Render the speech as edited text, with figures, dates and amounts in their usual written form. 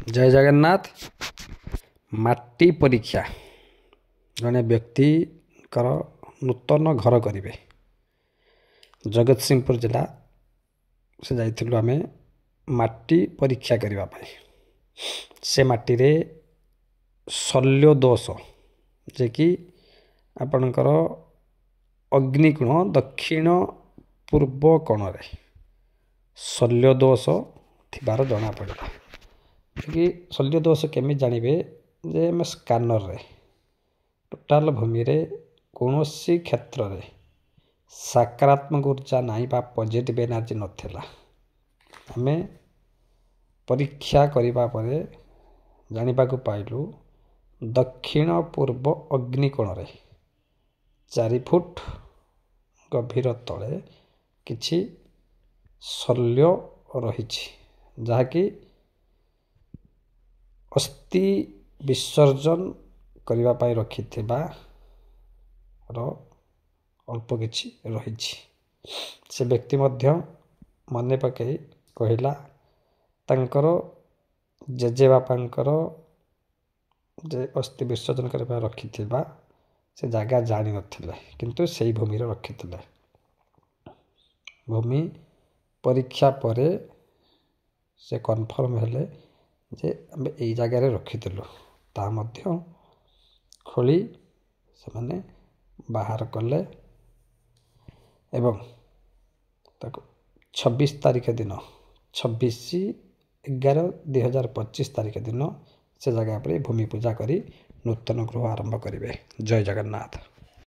जय जगन्नाथ। माटी परीक्षा जड़े व्यक्तिर नूतन घर करेंगे जगतसिंहपुर जिला से जाइलु आम माटी परीक्षा करने से माटी रे शल्य दोष जे कि आपणकर अग्निकोण दक्षिण पूर्व कोण रे शल्य दोष थिबार जना पड़ा कि शल्य दोष केमी जानवे जे आम स्कानर रे टोटाल भूमि रे कौन सी क्षेत्र रे सकारात्मक ऊर्जा नहीं बा पॉजिटिव एनर्जी नथिला आम परीक्षा करबा परे जानिबा को पाइलु दक्षिण पूर्व अग्निकोण रे 4 फुट गभीर तले किछि शल्य रही जहाँकि अस्थि विसर्जन करने रखि अल्प किछि रही से व्यक्ति मध्य मन पकई कहला तांकर जेजेबापांकर जे अस्थि विसर्जन करने रखि से जगह जानी नथिले किंतु से भूमि रखि भूमि परीक्षा परे से कन्फर्म हेले जे आम यही जगार रखिलु ता मध्य खोली से माने बाहर कले एवं 26 तारीख दिन 26/11/2025 तारीख दिन से जगह पर भूमि पूजा करी नूतन गृह आरंभ करेंगे। जय जगन्नाथ।